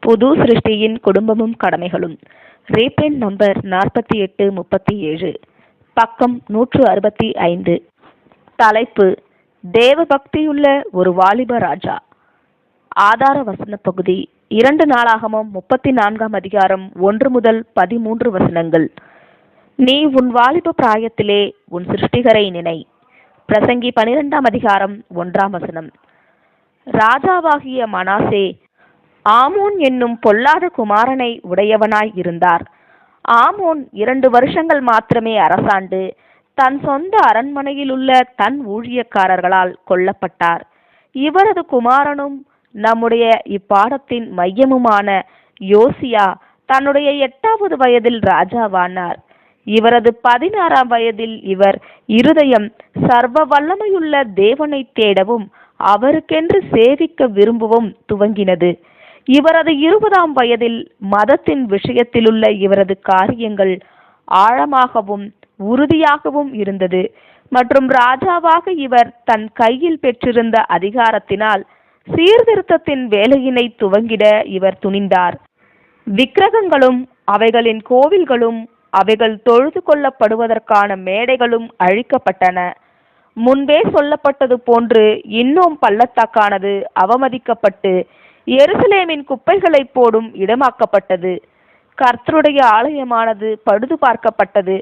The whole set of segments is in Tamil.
புது சிருஷ்டியின் குடும்பமும் கடமைகளும். ரீப்ரிண்ட் நம்பர் 4837, பக்கம் 165. தலைப்பு: தேவபக்தியுள்ள ஒரு வாலிப ராஜா. ஆதார வசன பகுதி 2 நாளாகமம் 34ஆம் அதிகாரம் 1 முதல் 13 வசனங்கள். நீ உன் வாலிப பிராயத்திலே உன் சிருஷ்டிகரை நினை. பிரசங்கி 12ஆம் அதிகாரம் 1ஆம் வசனம். ராஜாவாகிய மனாசே ஆமோன் என்னும் பொல்லாத குமாரனை உடையவனாய் இருந்தார். ஆமோன் 2 வருஷங்கள் மாத்திரமே அரசாண்டு தன் சொந்த அரண்மனையில் உள்ள தன் ஊழியக்காரர்களால் கொல்லப்பட்டார். இவரது குமாரனும் நம்முடைய இப்பாடத்தின் மையமுமான யோசியா தன்னுடைய 8வது வயதில் ராஜாவானார். இவரது 16ஆம் வயதில் இவர் இருதயம் சர்வ வல்லமையுள்ள தேவனை தேடவும் அவருக்கென்று சேவிக்க விரும்பவும் துவங்கினது. இவரது 20ஆம் வயதில் மதத்தின் விஷயத்திலுள்ள இவரது காரியங்கள் ஆழமாகவும் உறுதியாகவும் இருந்தது மற்றும் ராஜாவாக இவர் தன் கையில் பெற்றிருந்த அதிகாரத்தினால் சீர்திருத்தத்தின் வேலையினை துவங்கிட இவர் துணிந்தார். விக்கிரகங்களும் அவைகளின் கோவில்களும் அவைகள் தொழுது கொள்ளப்படுவதற்கான மேடைகளும் அழிக்கப்பட்டன. முன்பே சொல்லப்பட்டது போன்று இன்னும் பள்ளத்தாக்கானது அவமதிக்கப்பட்டு எருசலேமின் குப்பைகளை போடும் இடமாக்கப்பட்டது. கர்த்தருடைய ஆலயமானது பழுது பார்க்கப்பட்டது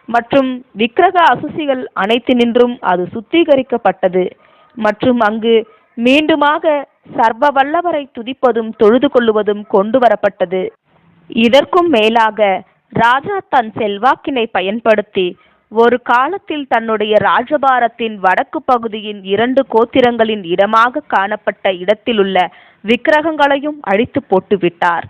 மற்றும் விக்கிரக அசுசிகள் அனைத்தினின்றும் அது சுத்திகரிக்கப்பட்டது மற்றும் அங்கு மீண்டுமாக சர்வ வல்லவரை துதிப்பதும் தொழுது கொள்ளுவதும் கொண்டு வரப்பட்டது. இதற்கும் மேலாக ராஜா தன் செல்வாக்கினை பயன்படுத்தி ஒரு காலத்தில் தன்னுடைய ராஜபாரத்தின் வடக்கு பகுதியின் 2 கோத்திரங்களின் இடமாக காணப்பட்ட இடத்திலுள்ள விக்கிரகங்களையும் அழித்து போட்டுவிட்டார்.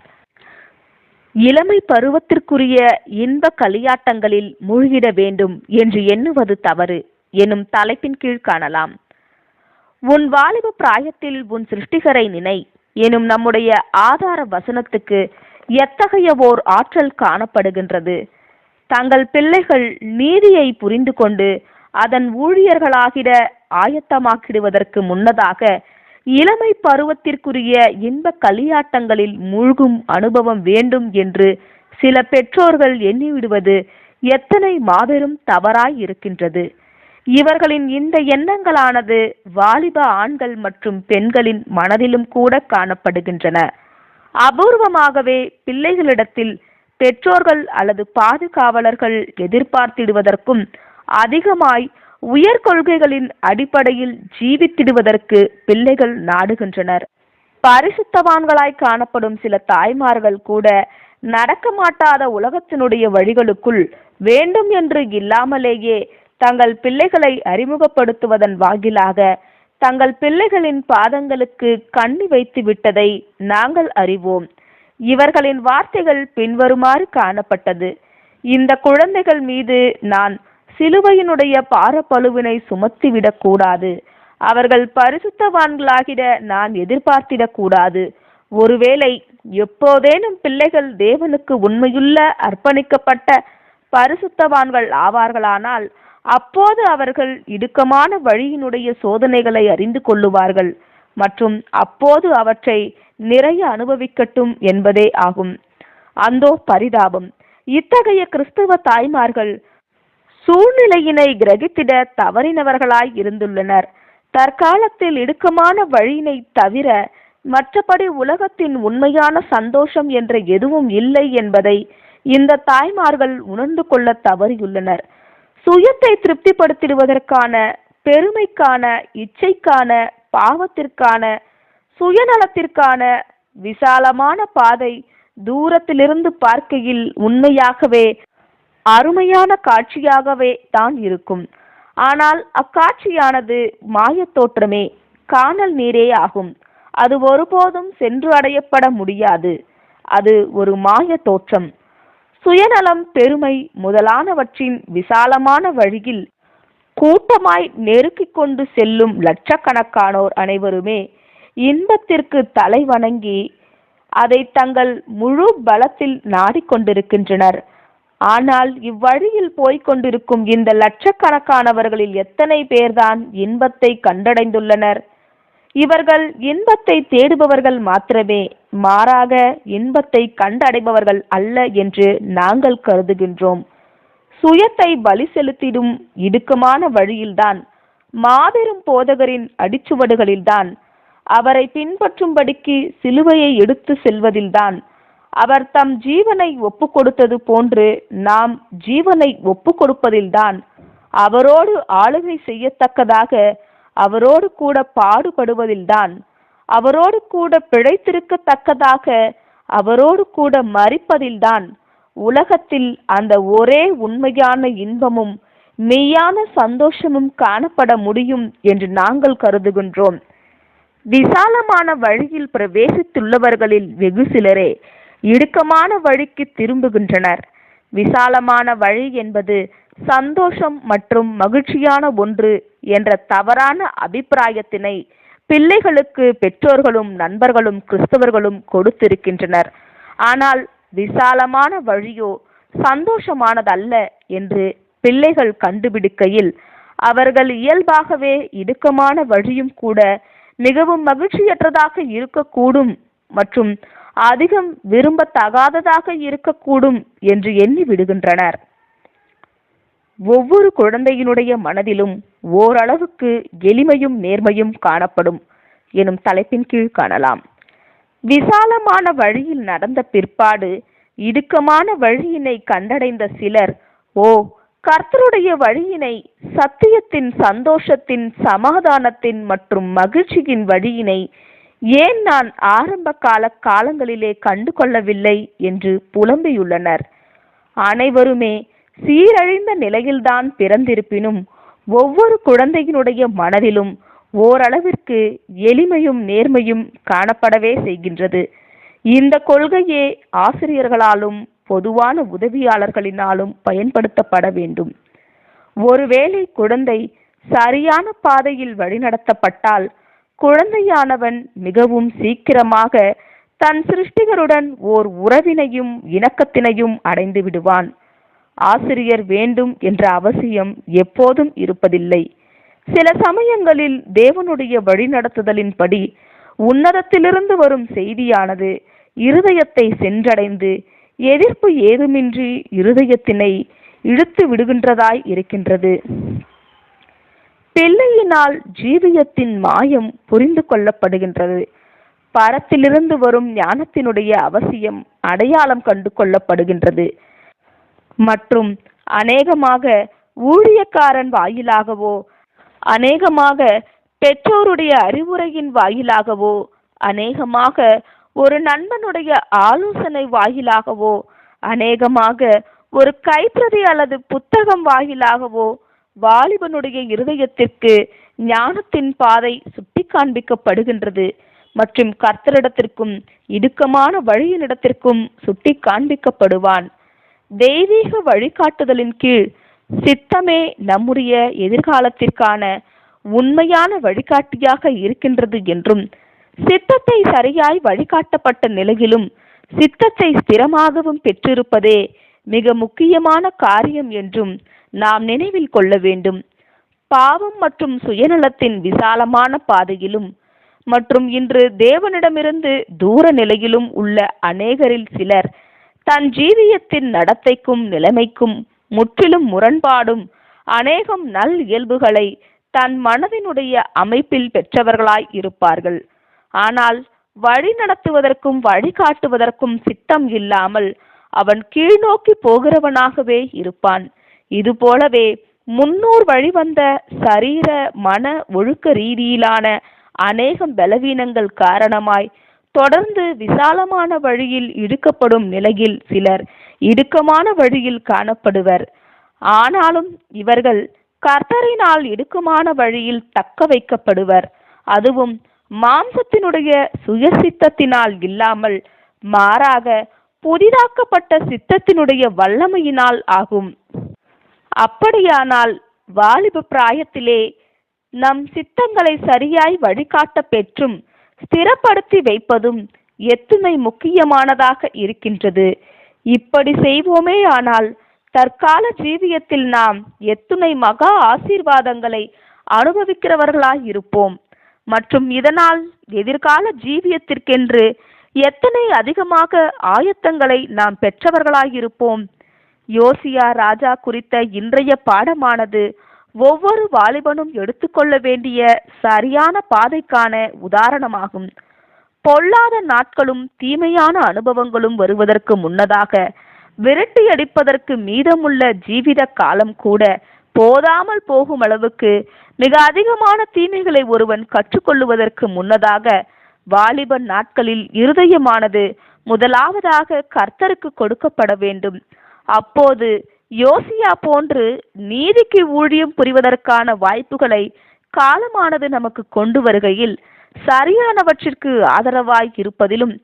இளமை பருவத்திற்குரிய இன்ப களியாட்டங்களில் மூழ்கிட வேண்டும் என்று எண்ணுவது தவறு எனும் தலைப்பின் கீழ் காணலாம். உன் வாலிப பிராயத்தில் உன் சிருஷ்டிகரை நினை எனும் நம்முடைய ஆதார வசனத்துக்கு எத்தகைய ஓர் ஆற்றல் காணப்படுகின்றது. தங்கள் பிள்ளைகள் நீதியை புரிந்து கொண்டு அதன் ஊழியர்களாகிட ஆயத்தமாக்கிடுவதற்கு முன்னதாக இளமை பருவத்திற்குரிய இன்ப களியாட்டங்களில் மூழ்கும் அனுபவம் வேண்டும் என்று சில பெற்றோர்கள் எண்ணிவிடுவது எத்தனை மாபெரும் தவறாய் இருக்கின்றது. இவர்களின் இந்த எண்ணங்களானது வாலிப ஆண்கள் மற்றும் பெண்களின் மனதிலும் கூட காணப்படுகின்றன. அபூர்வமாகவே பிள்ளைகளிடத்தில் பெற்றோர்கள் அல்லது பாதுகாவலர்கள் எதிர்பார்த்திடுவதற்கும் அதிகமாய் உயர் கொள்கைகளின் அடிப்படையில் ஜீவித்திடுவதற்கு பிள்ளைகள் நாடுகின்றனர். பரிசுத்தவான்களாய் காணப்படும் சில தாய்மார்கள் கூட நடக்க மாட்டாத உலகத்தினுடைய வழிகளுக்குள் வேண்டும் என்று இல்லாமலேயே தங்கள் பிள்ளைகளை அறிமுகப்படுத்துவதன் வாயிலாக தங்கள் பிள்ளைகளின் பாதங்களுக்கு கண்ணி வைத்து விட்டதை நாங்கள் அறிவோம். இவர்களின் வார்த்தைகள் பின்வருமாறு காணப்பட்டது: இந்த குழந்தைகள் மீது நான் சிலுவையினுடைய பாரப்பழுவினை சுமத்திவிடக் கூடாது. அவர்கள் பரிசுத்தவான்களாகிட நான் எதிர்பார்த்திடக் கூடாது. ஒருவேளை எப்போதேனும் பிள்ளைகள் தேவனுக்கு உண்மையுள்ள அர்ப்பணிக்கப்பட்ட பரிசுத்தவான்கள் ஆவார்களானால் அப்போது அவர்கள் இடுக்கமான வழியினுடைய சோதனைகளை அறிந்து கொள்ளுவார்கள் மற்றும் அப்போது அவற்றை நிறைய அனுபவிக்கட்டும் என்பதே ஆகும். அந்தோ பரிதாபம்! இத்தகைய கிறிஸ்தவ தாய்மார்கள் சூழ்நிலையினை கிரகித்திட தவறினவர்களாய் இருந்துள்ளனர். தற்காலத்தில் இடுக்கமான வழியினை தவிர மற்றபடி உலகத்தின் உண்மையான சந்தோஷம் என்ற எதுவும் இல்லை என்பதை இந்த தாய்மார்கள் உணர்ந்து கொள்ள தவறியுள்ளனர். சுயத்தை திருப்திப்படுத்திடுவதற்கான, பெருமைக்கான, இச்சைக்கான, பாவத்திற்கான, சுயநலத்திற்கான விசாலமான பாதை தூரத்திலிருந்து பார்க்கையில் உண்மையாகவே அருமையான காட்சியாகவே தான் இருக்கும். ஆனால் அக்காட்சியானது மாயத்தோற்றமே, காணல் நீரே ஆகும். அது ஒருபோதும் சென்று அடையப்பட முடியாது. அது ஒரு மாய தோற்றம். சுயநலம், பெருமை முதலானவற்றின் விசாலமான வழியில் கூட்டமாய் நெருக்கிக் கொண்டு செல்லும் லட்சக்கணக்கானோர் அனைவருமே இன்பத்திற்கு தலை வணங்கி அதை தங்கள் முழு பலத்தில் நாடிக்கொண்டிருக்கின்றனர். ஆனால் இவ்வழியில் போய்கொண்டிருக்கும் இந்த லட்சக்கணக்கானவர்களில் எத்தனை பேர்தான் இன்பத்தை கண்டடைந்துள்ளனர்? இவர்கள் இன்பத்தை தேடுபவர்கள் மாத்திரமே, மாறாக இன்பத்தை கண்டடைபவர்கள் அல்ல என்று நாங்கள் கருதுகின்றோம். சுயத்தை பலி செலுத்திடும் இடுக்கமான வழியில்தான், மாபெரும் போதகரின் அடிச்சுவடுகளில்தான், அவரை பின்பற்றும்படிக்கு சிலுவையை எடுத்து செல்வதில்தான், அவர் தம் ஜீவனை ஒப்பு கொடுத்தது போன்று நாம் ஜீவனை ஒப்பு கொடுப்பதில்தான், அவரோடு ஆளுகை செய்யத்தக்கதாக அவரோடு கூட பாடுபடுவதில்தான், அவரோடு கூட பிழைத்திருக்கத்தக்கதாக அவரோடு கூட மரிப்பதில்தான் உலகத்தில் அந்த ஒரே உண்மையான இன்பமும் மெய்யான சந்தோஷமும் காணப்பட முடியும் என்று நாங்கள் கருதுகின்றோம். விசாலமான வழியில் பிரவேசித்துள்ளவர்களில் வெகு சிலரே இடுக்கமான வழிக்கு திரும்புகின்றனர். விசாலமான வழி என்பது சந்தோஷம் மற்றும் மகிழ்ச்சியான ஒன்று என்ற தவறான அபிப்பிராயத்தினை பிள்ளைகளுக்கு பெற்றோர்களும் நண்பர்களும் கிறிஸ்தவர்களும் கொடுத்திருக்கின்றனர். ஆனால் விசாலமான வழியோ சந்தோஷமானதல்ல என்று பிள்ளைகள் கண்டுபிடிக்கையில் அவர்கள் இயல்பாகவே இடுக்கமான வழியும் கூட மிகவும் மகிழ்ச்சியற்றதாக இருக்கக்கூடும் மற்றும் அதிகம் விரும்பத்தகாததாக இருக்கக்கூடும் என்று எண்ணி விடுகின்றனர். ஒவ்வொரு குழந்தையினுடைய மனதிலும் ஓரளவுக்கு எளிமையும் நேர்மையும் காணப்படும் எனும் தலைப்பின் கீழ் காணலாம். விசாலமான வழியில் நடந்த பிற்பாடு இடுக்கமான வழியினை கண்டடைந்த சிலர், ஓ, கர்த்தருடைய வழியினை, சத்தியத்தின், சந்தோஷத்தின், சமாதானத்தின் மற்றும் மகிழ்ச்சியின் வழியினை ஏன் நான் ஆரம்ப காலங்களிலே கண்டு கொள்ளவில்லை என்று புலம்பியுள்ளனர். அனைவருமே சீரழிந்த நிலையில்தான் பிறந்திருப்பினும் ஒவ்வொரு குழந்தையினுடைய மனதிலும் ஓரளவிற்கு எளிமையும் நேர்மையும் காணப்படவே செய்கின்றது. இந்த கொள்கையே ஆசிரியர்களாலும் பொதுவான உதவியாளர்களினாலும் பயன்படுத்தப்பட வேண்டும். ஒருவேளை குழந்தை சரியான பாதையில் வழிநடத்தப்பட்டால் குழந்தையானவன் மிகவும் சீக்கிரமாக தன் சிருஷ்டிகருடன் ஓர் உறவினையும் இணக்கத்தினையும் அடைந்து விடுவான். ஆசிரியர் வேண்டும் என்ற அவசியம் எப்போதும் இருப்பதில்லை. சில சமயங்களில் தேவனுடைய வழிநடத்துதலின்படி உன்னதத்திலிருந்து வரும் செய்தியானது இருதயத்தை சென்றடைந்து எதிர்ப்பு ஏதுமின்றி இருதயத்தினை இழுத்து விடுகின்றதாய் இருக்கின்றது. பிள்ளையினால் ஜீவியத்தின் மாயம் புரிந்து கொள்ளப்படுகின்றது. பரத்திலிருந்து வரும் ஞானத்தினுடைய அவசியம் அடையாளம் கண்டு கொள்ளப்படுகின்றது மற்றும் அநேகமாக ஊழியக்காரன் வாயிலாகவோ, அநேகமாக பெற்றோருடைய அறிவுரையின் வாயிலாகவோ, அநேகமாக ஒரு நண்பனுடைய ஆலோசனை வாயிலாகவோ, அநேகமாக ஒரு கைப்பிரதி அல்லது புத்தகம் வாயிலாகவோ வாலிபனுடைய இருதயத்திற்கு ஞானத்தின் பாதை சுட்டி காண்பிக்கப்படுகின்றது மற்றும் கர்த்தரிடத்திற்கும் இடுக்கமான வழியினிடத்திற்கும் சுட்டி காண்பிக்கப்படுவான். தெய்வீக வழிகாட்டுதலின் கீழ் சித்தமே நம்முடைய எதிர்காலத்திற்கான உண்மையான வழிகாட்டியாக இருக்கின்றது என்றும், சித்தத்தை சரியாய் வழிகாட்டப்பட்ட நிலையிலும் சித்தத்தை ஸ்திரமாகவும் பெற்றிருப்பதே மிக முக்கியமான காரியம் என்றும் நாம் நினைவில் கொள்ள வேண்டும். பாவம் மற்றும் சுயநலத்தின் விசாலமான பாதையிலும் மற்றும் இன்று தேவனிடமிருந்து தூர நிலையிலும் உள்ள அநேகரில் சிலர் தன் ஜீவியத்தின் நடத்தைக்கும் நிலைமைக்கும் முற்றிலும் முரண்பாடும் அநேகம் நல் இயல்புகளை தன் மனதினுடைய அமைப்பில் பெற்றவர்களாய் இருப்பார்கள். ஆனால் வழி நடத்துவதற்கும் வழிகாட்டுவதற்கும் சித்தம் இல்லாமல் அவன் கீழ்நோக்கி போகிறவனாகவே இருப்பான். இது போலவே முன்னோர் வழிவந்த சரீர மன ஒழுக்க ரீதியிலான அநேகம் பலவீனங்கள் காரணமாய் தொடர்ந்து விசாலமான வழியில் இழுக்கப்படும் நிலையில் சிலர் இடுக்கமான வழியில் காணப்படுவர். ஆனாலும் இவர்கள் கர்த்தரினால் இடுக்கமான வழியில் தக்க வைக்கப்படுவர். அதுவும் மாம்சத்தினுடைய சுயசித்தத்தினால் இல்லாமல் மாறாக புதிதாக்கப்பட்ட சித்தத்தினுடைய வல்லமையினால் ஆகும். அப்படியானால் வாலிப பிராயத்திலே நம் சித்தங்களை சரியாய் வழிகாட்ட பெற்றும் ஸ்திரப்படுத்தி வைப்பதும் எத்துணை முக்கியமானதாக இருக்கின்றது. இப்படி செய்வோமே ஆனால் தற்கால ஜீவியத்தில் நாம் எத்துணை மகா ஆசீர்வாதங்களை அனுபவிக்கிறவர்களாய் இருப்போம் மற்றும் இதனால் எதிர்கால ஜீவியத்திற்கென்று எத்தனை அதிகமாக ஆயத்தங்களை நாம் பெற்றவர்களாயிருப்போம். யோசியா ராஜா குறித்த இன்றைய பாடமானது ஒவ்வொரு வாலிபனும் எடுத்துக்கொள்ள வேண்டிய சரியான பாதைக்கான உதாரணமாகும். பொல்லாத நாட்களும் தீமையான அனுபவங்களும் வருவதற்கு முன்னதாக விரட்டி அடிப்பதற்கு மீதமுள்ள ஜீவித காலம் கூட போதாமல் போகும் அளவுக்கு மிக அதிகமான தீமைகளை ஒருவன் கற்றுக்கொள்ளுவதற்கு முன்னதாக வாலிபன் நாட்களில் இருதயமானது முதலாவதாக கர்த்தருக்கு கொடுக்கப்பட வேண்டும். அப்போது யோசியா போன்று நீதிக்கு ஊழியம் புரிவதற்கான வாய்ப்புகளை காலமானது நமக்கு கொண்டு வருகையில் சரியானவற்றிற்கு ஆதரவாய் இருப்பதிலும்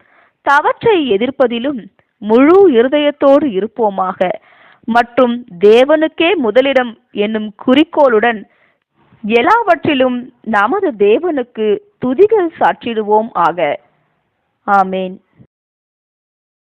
தவற்றை எதிர்ப்பதிலும் முழு இருதயத்தோடு இருப்போமாக மற்றும் தேவனுக்கே முதலிடம் என்னும் குறிக்கோளுடன் எல்லாவற்றிலும் நமது தேவனுக்கு துதிகள் சாற்றிடுவோம் ஆக. ஆமேன்.